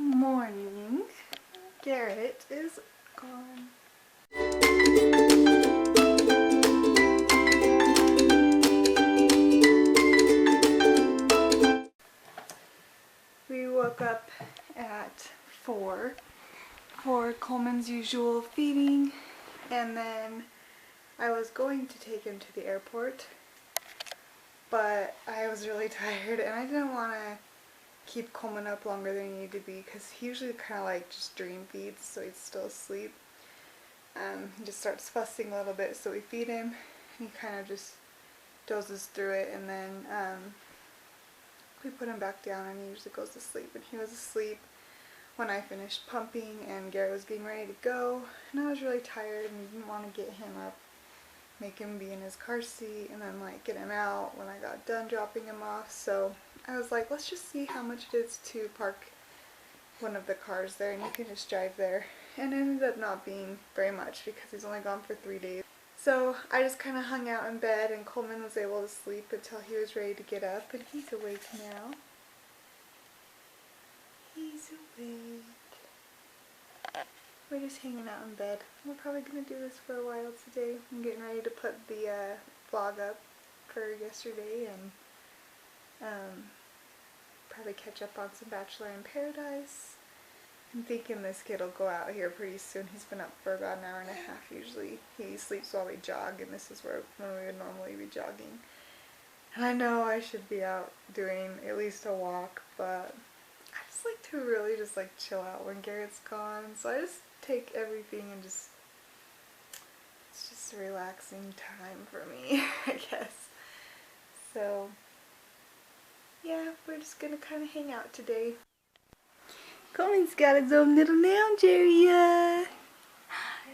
Morning. Garrett is gone. We woke up at 4 for Kohlman's usual feeding, and then I was going to take him to the airport, but I was really tired and I didn't want to keep Kohlman up longer than he needed to be because he usually kind of like just dream feeds, so he's still asleep. He just starts fussing a little bit, so we feed him and he kind of just dozes through it, and then we put him back down and he usually goes to sleep. And he was asleep when I finished pumping and Garrett was getting ready to go, and I was really tired and didn't want to get him up, make him be in his car seat, and then like get him out when I got done dropping him off. So I was like, let's just see how much it is to park one of the cars there and you can just drive there. And it ended up not being very much because he's only gone for 3 days. So I just kind of hung out in bed and Kohlman was able to sleep until he was ready to get up, and he's awake now. He's awake. We're just hanging out in bed. We're probably going to do this for a while today. I'm getting ready to put the vlog up for yesterday and probably catch up on some Bachelor in Paradise. I'm thinking this kid will go out here pretty soon. He's been up for about an hour and a half usually. He sleeps while we jog, and this is when we would normally be jogging. And I know I should be out doing at least a walk, but I just like to really just like chill out when Garrett's gone. So I just take everything and it's just a relaxing time for me, I guess. So yeah, we're just gonna kind of hang out today. Kohlman's got his own little lounge area.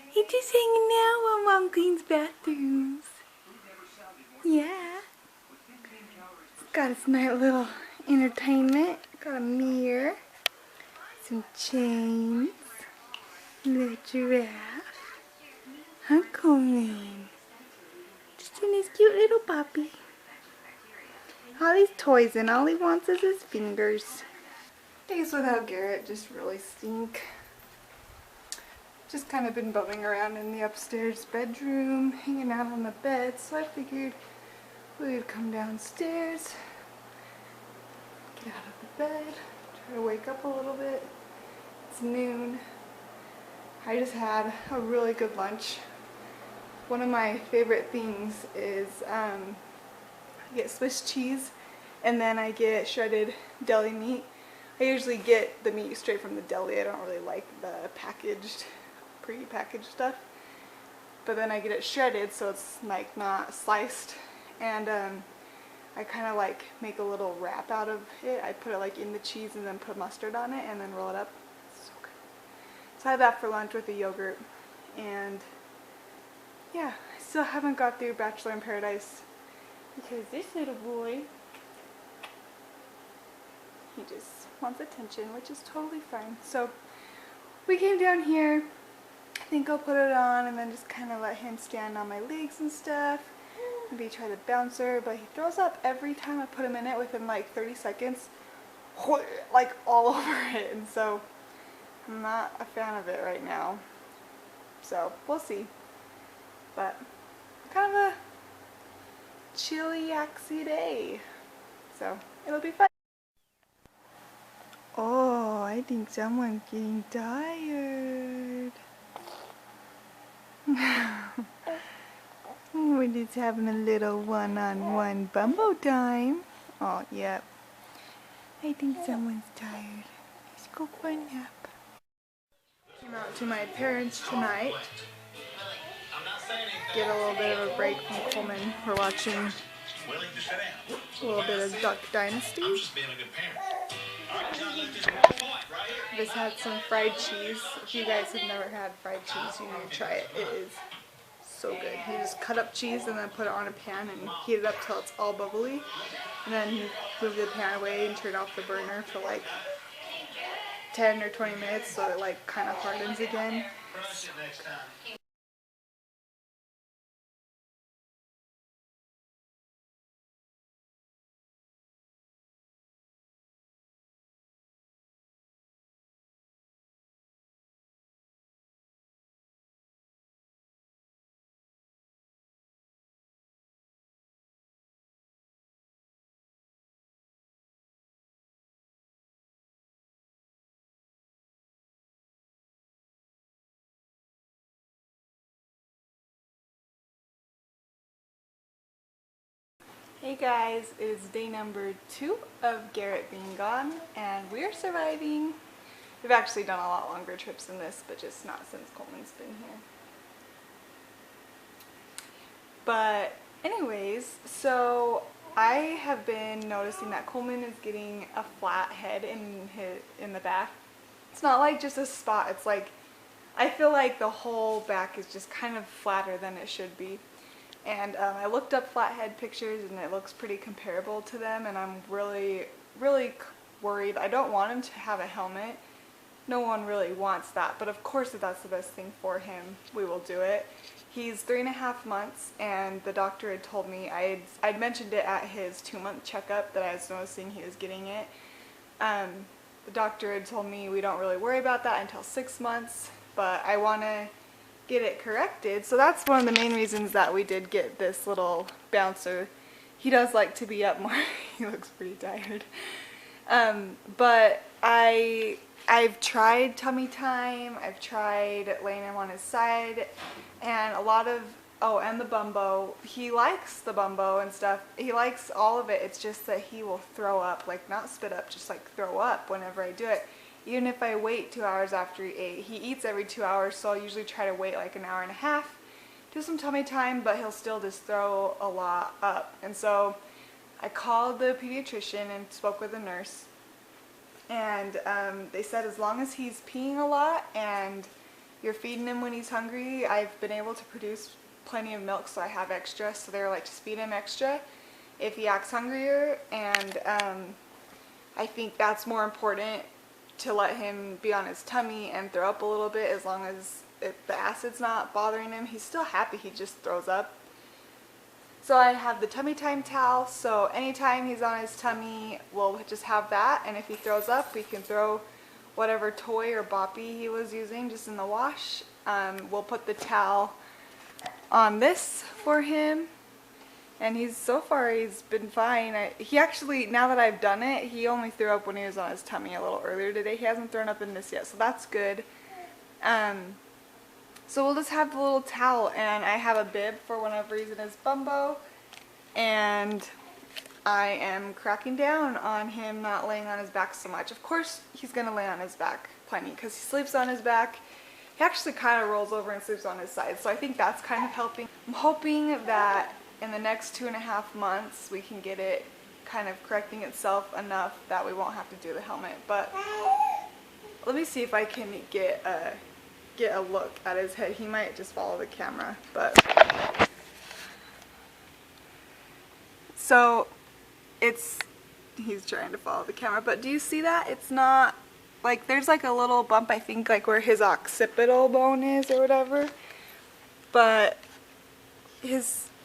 He's just hanging out while Mom cleans bathrooms. Yeah. It's got his nice little entertainment. Got a mirror, some chains, little giraffe. Huh, Kohlman? Just in his cute little puppy. All these toys, and all he wants is his fingers. Days without Garrett just really stink. Just kind of been bumming around in the upstairs bedroom, hanging out on the bed, so I figured we would come downstairs, get out of the bed, try to wake up a little bit. It's noon. I just had a really good lunch. One of my favorite things is I get Swiss cheese and then I get shredded deli meat. I usually get the meat straight from the deli. I don't really like the pre-packaged stuff. But then I get it shredded, so it's like not sliced. And I kind of like make a little wrap out of it. I put it like in the cheese and then put mustard on it and then roll it up. It's so good. So I had that for lunch with the yogurt. And yeah, I still haven't got through Bachelor in Paradise because this little boy, he just wants attention, which is totally fine. So we came down here. I think I'll put it on and then just kind of let him stand on my legs and stuff. Maybe try the bouncer, but he throws up every time I put him in it within like 30 seconds. Like all over it. And so I'm not a fan of it right now. So we'll see. But kind of a chilly, axy day. So it'll be fun. Oh, I think someone's getting tired. We're just having a little one-on-one bumbo time. Oh, yep. I think someone's tired. Let's go for a nap. Came out to my parents tonight. Get a little bit of a break from Kohlman. We're watching a little bit of Duck Dynasty. This had some fried cheese. If you guys have never had fried cheese, you need to try it. It is so good. You just cut up cheese and then put it on a pan and heat it up till it's all bubbly. And then you move the pan away and turn off the burner for like 10 or 20 minutes so it like kind of hardens again. So Hey guys, it is day number 2 of Garrett being gone, and we are surviving. We've actually done a lot longer trips than this, but just not since Kohlman's been here. But anyways, so I have been noticing that Kohlman is getting a flat head in the back. It's not like just a spot, it's like, I feel like the whole back is just kind of flatter than it should be. And I looked up flathead pictures and it looks pretty comparable to them, and I'm really worried. I don't want him to have a helmet. No one really wants that, but of course if that's the best thing for him, we will do it. He's 3.5 months, and the doctor had told me, I'd mentioned it at his 2-month checkup that I was noticing he was getting it. The doctor had told me we don't really worry about that until 6 months, but I want to get it corrected. So that's one of the main reasons that we did get this little bouncer. He does like to be up more. He looks pretty tired. But I've tried tummy time, I've tried laying him on his side, and and the bumbo. He likes the bumbo and stuff. He likes all of it. It's just that he will throw up, like not spit up, just like throw up whenever I do it. Even if I wait 2 hours after he ate. He eats every 2 hours, so I'll usually try to wait like an hour and a half, do some tummy time, but he'll still just throw a lot up. And so I called the pediatrician and spoke with the nurse, and they said as long as he's peeing a lot and you're feeding him when he's hungry, I've been able to produce plenty of milk, so I have extra. So they're like, just feed him extra if he acts hungrier, and I think that's more important, to let him be on his tummy and throw up a little bit. As long as the acid's not bothering him, he's still happy, he just throws up. So I have the tummy time towel, so anytime he's on his tummy, we'll just have that, and if he throws up, we can throw whatever toy or boppy he was using just in the wash. We'll put the towel on this for him, and so far he's been fine. He actually, now that I've done it, he only threw up when he was on his tummy a little earlier today. He hasn't thrown up in this yet, so that's good. So we'll just have the little towel, and I have a bib for whenever he's in his bumbo, and I am cracking down on him not laying on his back so much. Of course he's going to lay on his back plenty because he sleeps on his back. He actually kind of rolls over and sleeps on his side, so I think that's kind of helping. I'm hoping that in the next 2.5 months we can get it kind of correcting itself enough that we won't have to do the helmet. But let me see if I can get a look at his head. He might just follow the camera, but so he's trying to follow the camera, but do you see that? It's not like, there's like a little bump, I think, like where his occipital bone is or whatever, but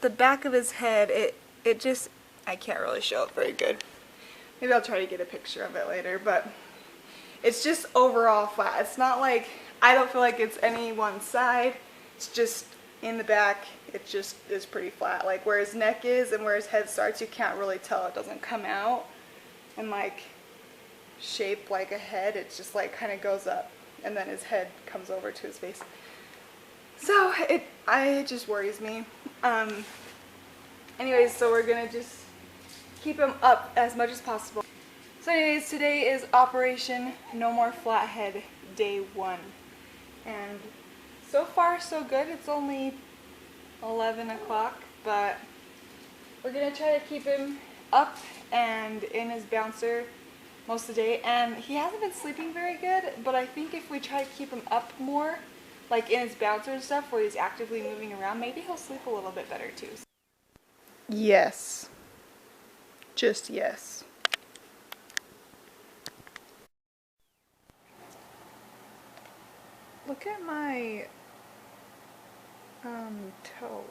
the back of his head, it just, I can't really show it very good. Maybe I'll try to get a picture of it later, but it's just overall flat. It's not like, I don't feel like it's any one side. It's just in the back, it just is pretty flat. Like where his neck is and where his head starts, you can't really tell. It doesn't come out and like shape like a head. It's just like kind of goes up, and then his head comes over to his face. So it just worries me. Anyways, so we're gonna just keep him up as much as possible. So anyways, today is Operation No More Flathead Day 1. And so far so good. It's only 11 o'clock, but we're gonna try to keep him up and in his bouncer most of the day. And he hasn't been sleeping very good, but I think if we try to keep him up more, like in his bouncer and stuff where he's actively moving around, maybe he'll sleep a little bit better too. Yes. Just yes. Look at my toe.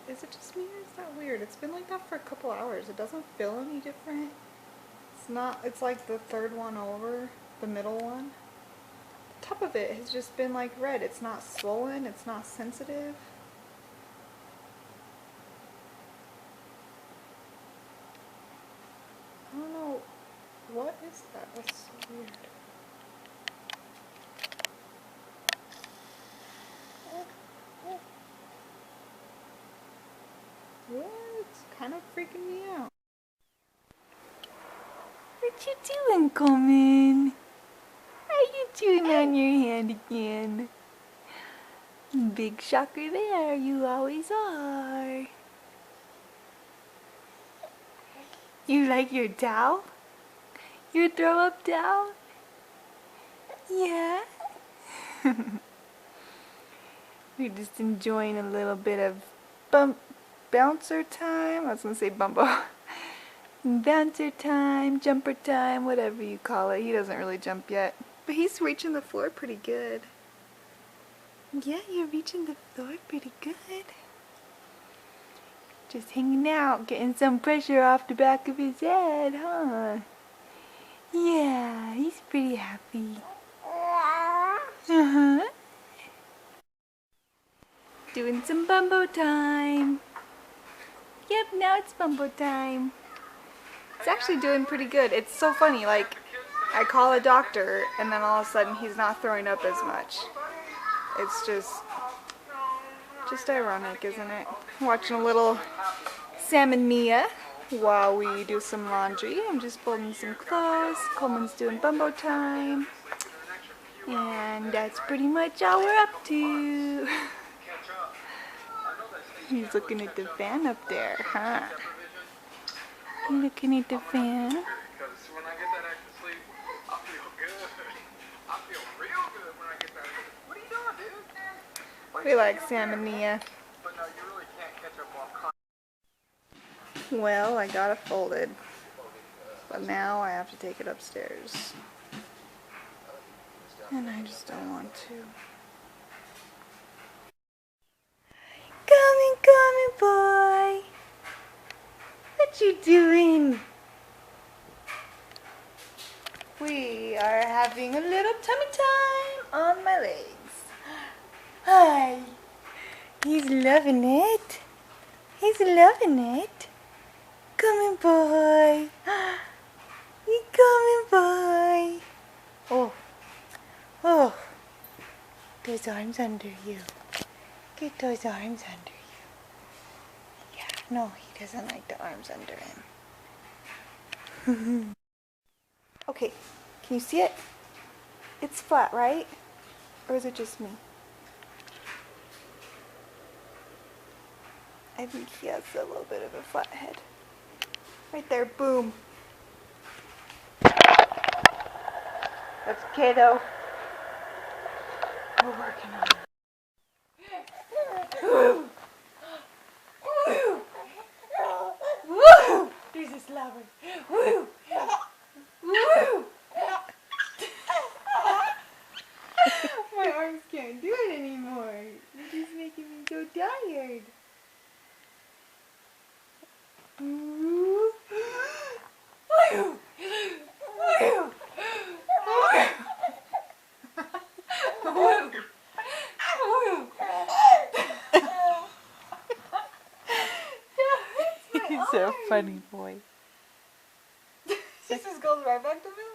Is it just me, or is that weird? It's been like that for a couple hours. It doesn't feel any different. It's like the third one over, the middle one. The top of it has just been like red. It's not swollen, it's not sensitive. I don't know, what is that? That's so weird. What? kind of freaking me out. What you doing, Kohlman? How you chewing on your hand again? Big shocker there, you always are. You like your towel? Your throw up towel? Yeah? We're just enjoying a little bit of bouncer time. I was gonna say bumbo. Bouncer time, jumper time, whatever you call it. He doesn't really jump yet, but he's reaching the floor pretty good. Yeah, you're reaching the floor pretty good. Just hanging out, getting some pressure off the back of his head, huh? Yeah, he's pretty happy. Uh-huh. Doing some bumbo time. Yep, now it's bumbo time. It's actually doing pretty good. It's so funny, like, I call a doctor and then all of a sudden he's not throwing up as much. It's just ironic, isn't it? Watching a little Sam and Mia while we do some laundry. I'm just folding some clothes. Kohlman's doing bumbo time. And that's pretty much all we're up to. He's looking at the fan up there, huh? Looking at the fan. We like Sam and Mia. Well, I got it folded, but now I have to take it upstairs. And I just don't want to. Come boy. What you doing? We are having a little tummy time on my legs. Hi. He's loving it. He's loving it. Coming boy. You coming boy. Oh. Oh. Those arms under you. Get those arms under you. Yeah, no, he doesn't like the arms under him. Okay, can you see it? It's flat, right? Or is it just me? I think he has a little bit of a flat head. Right there, boom. That's okay though. We're working on it. Woo! Woo! Woo! There's a slobber. Woo! Woo! My arms can't do it anymore. You're just making me so tired. Woo! Woo! Woo! He's so funny, boy. He just goes right back to me.